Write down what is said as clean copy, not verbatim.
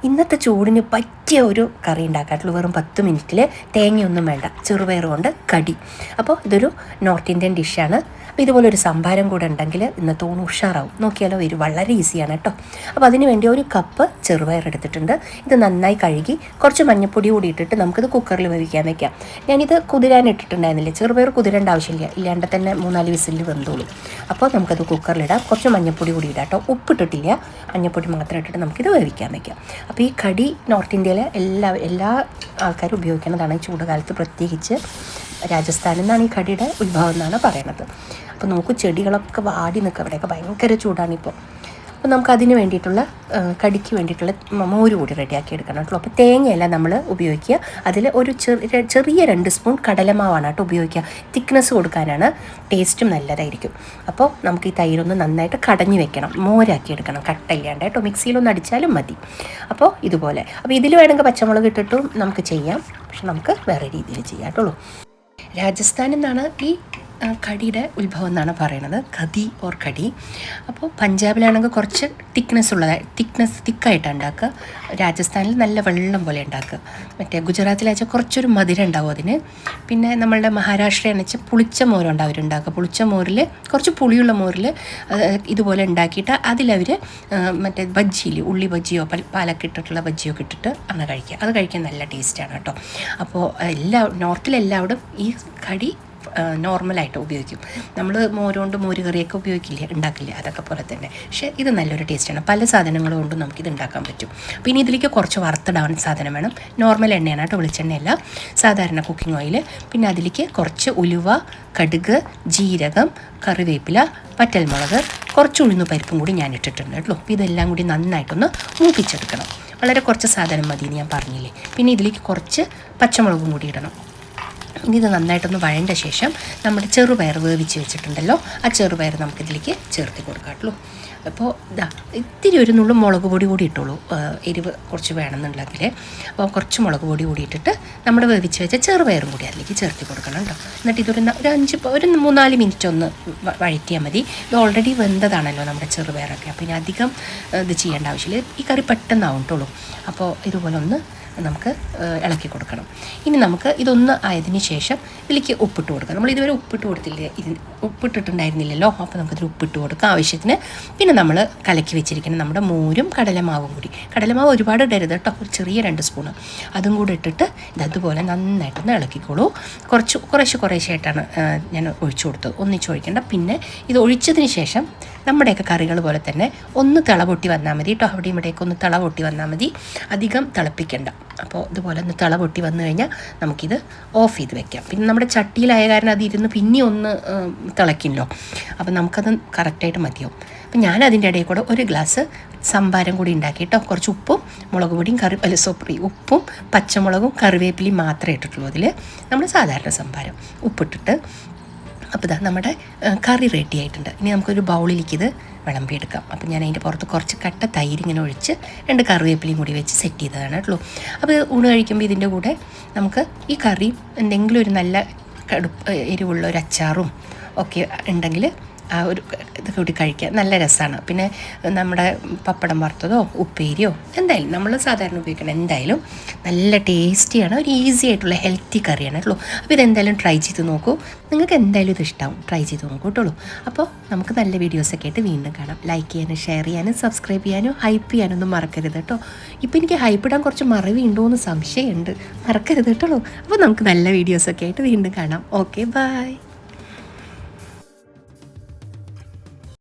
ഇന്നത്തെ ചൂടിന് പറ്റിയ ഒരു കറി ഉണ്ടാക്കാട്ടുള്ളൂ. വെറും 10 മിനിറ്റിൽ, തേങ്ങയൊന്നും വേണ്ട, ചെറുപയർ കൊണ്ട് കടി. അപ്പോൾ ഇതൊരു നോർത്ത് ഇന്ത്യൻ ഡിഷാണ്. അപ്പോൾ ഇതുപോലൊരു സംഭാരം കൂടെ ഉണ്ടെങ്കിൽ ഇന്നത്തെ ഊണ് ഉഷാറാവും. നോക്കിയാലോ, വരും, വളരെ ഈസിയാണ് കേട്ടോ. അപ്പോൾ അതിന് വേണ്ടി 1 കപ്പ് ചെറുപയർ എടുത്തിട്ടുണ്ട്. ഇത് നന്നായി കഴുകി കുറച്ച് മഞ്ഞൾപ്പൊടി കൂടി ഇട്ടിട്ട് നമുക്കിത് കുക്കറിൽ വേവിക്കാൻ വയ്ക്കാം. ഞാനിത് കുതിരാൻ ഇട്ടിട്ടുണ്ടായിരുന്നില്ല. ചെറുപയർ കുതിരേണ്ട ആവശ്യമില്ല, ഇല്ലാണ്ട് തന്നെ 3-4 വിസിലിൽ വെന്തോളും. അപ്പോൾ നമുക്കത് കുക്കറിലിടാം. കുറച്ച് മഞ്ഞൾപ്പൊടി കൂടി ഇടാം കേട്ടോ. ഉപ്പിട്ടിട്ടില്ല, മഞ്ഞൾപ്പൊടി മാത്രം ഇട്ടിട്ട് നമുക്കിത് വേവിക്കാൻ വയ്ക്കാം. അപ്പോൾ ഈ കടി നോർത്ത് ഇന്ത്യയിലെ എല്ലാ ആൾക്കാരും ഉപയോഗിക്കുന്നതാണ്. ചൂട് കാലത്ത് പ്രത്യേകിച്ച് രാജസ്ഥാനിൽ നിന്നാണ് ഈ കടിയുടെ ഉത്ഭവം എന്നാണ് പറയണത്. അപ്പോൾ നോക്കൂ, ചെടികളൊക്കെ വാടി നിൽക്കുക. അവിടെയൊക്കെ ഭയങ്കര ചൂടാണിപ്പോൾ. അപ്പോൾ നമുക്കതിന് വേണ്ടിയിട്ടുള്ള കടിക്ക് വേണ്ടിയിട്ടുള്ള മോര് കൂടി റെഡിയാക്കി എടുക്കണം കേട്ടോ. അപ്പോൾ തേങ്ങയല്ല നമ്മൾ ഉപയോഗിക്കുക, അതിൽ ഒരു ചെറിയ 2 സ്പൂൺ കടലമാവാണ് കേട്ടോ ഉപയോഗിക്കുക. തിക്നെസ് കൊടുക്കാനാണ്, ടേസ്റ്റും നല്ലതായിരിക്കും. അപ്പോൾ നമുക്ക് ഈ തൈരൊന്ന് നന്നായിട്ട് കടഞ്ഞു വെക്കണം, മോരാക്കി എടുക്കണം, കട്ടയില്ലാണ്ട് കേട്ടോ. മിക്സിയിലൊന്ന് അടിച്ചാലും മതി. അപ്പോൾ ഇതുപോലെ. അപ്പോൾ ഇതിൽ വേണമെങ്കിൽ പച്ചമുളക് ഇട്ടിട്ടും നമുക്ക് ചെയ്യാം, പക്ഷെ നമുക്ക് വേറെ രീതിയിൽ ചെയ്യാം കേട്ടോ. രാജസ്ഥാനിൽ നിന്നാണ് ഈ കടിയുടെ ഉത്ഭവം എന്നാണ് പറയണത്, കടി ഓർ കടി. അപ്പോൾ പഞ്ചാബിലാണെങ്കിൽ കുറച്ച് തിക്കായിട്ട് ഉണ്ടാക്കുക. രാജസ്ഥാനിൽ നല്ല വെള്ളം പോലെ ഉണ്ടാക്കുക. മറ്റേ ഗുജറാത്തിലാച്ചാൽ കുറച്ചൊരു മധുരം ഉണ്ടാവും അതിന്. പിന്നെ നമ്മളുടെ മഹാരാഷ്ട്രയെന്ന് വെച്ചാൽ പുളിച്ച മോരുണ്ട് അവരുണ്ടാക്കുക. പുളിച്ച മോരിൽ, കുറച്ച് പുളിയുള്ള മോരിൽ ഇതുപോലെ ഉണ്ടാക്കിയിട്ട് അതിലവർ മറ്റേ ബജ്ജിയിൽ, ഉള്ളി ബജ്ജിയോ പാലൊക്കെ ഇട്ടിട്ടുള്ള ബജ്ജിയൊക്കെ ഇട്ടിട്ട് അങ്ങനെ കഴിക്കുക. അത് കഴിക്കാൻ നല്ല ടേസ്റ്റാണ് കേട്ടോ. അപ്പോൾ നോർത്തിലെല്ലാവരും ഈ കടി നോർമലായിട്ട് ഉപയോഗിക്കും. നമ്മൾ മോര് കറിയൊക്കെ ഉണ്ടാക്കില്ല, അതൊക്കെ പോലെ തന്നെ. പക്ഷേ ഇത് നല്ലൊരു ടേസ്റ്റാണ്. പല സാധനങ്ങൾ കൊണ്ടും നമുക്കിത് ഉണ്ടാക്കാൻ പറ്റും. പിന്നെ ഇതിലേക്ക് കുറച്ച് വറുത്തിടാൻ സാധനം വേണം. നോർമൽ എണ്ണയാണ് കേട്ടോ, വെളിച്ചെണ്ണയല്ല, സാധാരണ കുക്കിംഗ് ഓയിൽ. പിന്നെ അതിലേക്ക് കുറച്ച് ഉലുവ, കടുക്, ജീരകം, കറിവേപ്പില, പറ്റൽമുളക്, കുറച്ച് ഉഴുന്ന് പരിപ്പും കൂടി ഞാൻ ഇട്ടിട്ടുണ്ട് കേട്ടോ. ഇതെല്ലാം കൂടി നന്നായിട്ടൊന്ന് മൂപ്പിച്ചെടുക്കണം. വളരെ കുറച്ച് സാധനം മതി എന്ന് ഞാൻ പറഞ്ഞില്ലേ. പിന്നെ ഇതിലേക്ക് കുറച്ച് പച്ചമുളകും കൂടി ഇടണം. ഇനി ഇത് നന്നായിട്ടൊന്ന് വഴണ്ട ശേഷം നമ്മുടെ ചെറുപയർ വേവിച്ച് വെച്ചിട്ടുണ്ടല്ലോ, ആ ചെറുപയർ നമുക്കിതിലേക്ക് ചേർത്ത് കൊടുക്കാട്ടുള്ളൂ. അപ്പോൾ ഇത്തിരി ഒരു നുള്ളു മുളക് പൊടി കൂടി ഇട്ടോളൂ, എരിവ് കുറച്ച് വേണമെന്നുണ്ടെങ്കിൽ. അപ്പോൾ കുറച്ച് മുളക് പൊടി കൂടി ഇട്ടിട്ട് നമ്മൾ വേവിച്ച് വെച്ച ചെറുപയറും കൂടി അതിലേക്ക് ചേർത്ത് കൊടുക്കണം കേട്ടോ. എന്നിട്ട് ഇതൊരു 3-4 മിനിറ്റ് ഒന്ന് വഴറ്റിയാൽ മതി. ഇത് ഓൾറെഡി വെന്തതാണല്ലോ നമ്മുടെ ചെറുപയറൊക്കെ. അപ്പോൾ ഇനി അധികം ഇത് ചെയ്യേണ്ട ആവശ്യമില്ല. ഈ കറി പെട്ടെന്നാവും കേട്ടോ. അപ്പോൾ ഇതുപോലെ ഒന്ന് നമുക്ക് ഇളക്കി കൊടുക്കണം. ഇനി നമുക്ക് ഇതൊന്ന് ആയതിന് ശേഷം ഇതിലേക്ക് ഉപ്പിട്ട് കൊടുക്കാം. നമ്മൾ ഇതുവരെ ഉപ്പിട്ടിട്ടുണ്ടായിരുന്നില്ലല്ലോ. അപ്പോൾ നമുക്കിതിൽ ഉപ്പിട്ട് കൊടുക്കാം ആവശ്യത്തിന്. പിന്നെ നമ്മൾ കലക്കി വെച്ചിരിക്കുന്ന നമ്മുടെ മോരും കടലമാവും കൂടി, കടലമാവ് ഒരുപാട് ഇടരുത് കേട്ടോ, ഒരു ചെറിയ 2 സ്പൂണ് അതും കൂടി ഇട്ടിട്ട് ഇതുപോലെ നന്നായിട്ടൊന്ന് ഇളക്കിക്കോളൂ. കുറേശ്ശായിട്ടാണ് ഞാൻ ഒഴിച്ചു കൊടുത്തത്, ഒഴിക്കേണ്ട. പിന്നെ ഇത് ഒഴിച്ചതിന് ശേഷം നമ്മുടെയൊക്കെ കറികൾ പോലെ തന്നെ ഒന്ന് തിളപൊട്ടി വന്നാൽ മതി കേട്ടോ. അവിടെയും ഇവിടെയൊക്കെ ഒന്ന് തിളപൊട്ടി വന്നാൽ മതി, അധികം തിളപ്പിക്കണ്ട. അപ്പോൾ ഇതുപോലെ ഒന്ന് തിളപൊട്ടി വന്നു കഴിഞ്ഞാൽ നമുക്കിത് ഓഫ് ചെയ്ത് വെക്കാം. പിന്നെ നമ്മുടെ ചട്ടിയിലായ കാരണം അതിരുന്ന് പിന്നെ ഒന്ന് തിളയ്ക്കില്ലോ. അപ്പോൾ നമുക്കത് കറക്റ്റായിട്ട് മതിയാവും. അപ്പം ഞാൻ അതിൻ്റെ ഇടയിൽ കൂടെ 1 ഗ്ലാസ് സംഭാരം കൂടി ഉണ്ടാക്കി കേട്ടോ. കുറച്ച് ഉപ്പും മുളക് പൊടിയും ഉപ്പും പച്ചമുളകും കറിവേപ്പിലയും മാത്രമേ ഇട്ടിട്ടുള്ളൂ അതിൽ. നമ്മൾ സാധാരണ സംഭാരം ഉപ്പിട്ടിട്ട്. അപ്പോൾ നമ്മുടെ കറി റെഡി ആയിട്ടുണ്ട്. ഇനി നമുക്കൊരു ബൗളിലേക്ക് ഇത് വിളമ്പിയെടുക്കാം. അപ്പം ഞാൻ അതിൻ്റെ പുറത്ത് കുറച്ച് കട്ട തൈര് ഇങ്ങനെ ഒഴിച്ച് 2 കറിവേപ്പിലയും കൂടി വെച്ച് സെറ്റ് ചെയ്തതാണ് കേട്ടോ. അപ്പോൾ ഊണ് കഴിക്കുമ്പോൾ ഇതിൻ്റെ കൂടെ നമുക്ക് ഈ കറി എന്തെങ്കിലും ഒരു നല്ല എരിവുള്ള ഒരു അച്ചാറും ഒക്കെ ഉണ്ടെങ്കിൽ ആ ഒരു ഇത് കൂടി കഴിക്കാൻ നല്ല രസമാണ്. പിന്നെ നമ്മുടെ പപ്പടം വറുത്തതോ ഉപ്പേരിയോ എന്തായാലും നമ്മൾ സാധാരണ ഉപയോഗിക്കണം, എന്തായാലും നല്ല ടേസ്റ്റിയാണ്. ഒരു ഈസി ആയിട്ടുള്ള ഹെൽത്തി കറിയാണ് കേട്ടോ. അപ്പോൾ ഇതെന്തായാലും ട്രൈ ചെയ്ത് നോക്കൂ. നിങ്ങൾക്ക് എന്തായാലും ഇത് ഇഷ്ടമാവും, ട്രൈ ചെയ്ത് നോക്കൂ കേട്ടോ. അപ്പോൾ നമുക്ക് നല്ല വീഡിയോസൊക്കെ ആയിട്ട് വീണ്ടും കാണാം. ലൈക്ക് ചെയ്യാനും ഷെയർ ചെയ്യാനും സബ്സ്ക്രൈബ് ചെയ്യാനും ഹൈപ്പ് ചെയ്യാനൊന്നും മറക്കരുത് കേട്ടോ. ഇപ്പോൾ എനിക്ക് ഹൈപ്പ് ഇടാൻ കുറച്ച് മറവിയുണ്ടോ എന്ന് സംശയമുണ്ട്, മറക്കരുത് കേട്ടോ. അപ്പോൾ നമുക്ക് നല്ല വീഡിയോസൊക്കെ ആയിട്ട് വീണ്ടും കാണാം. Okay, by.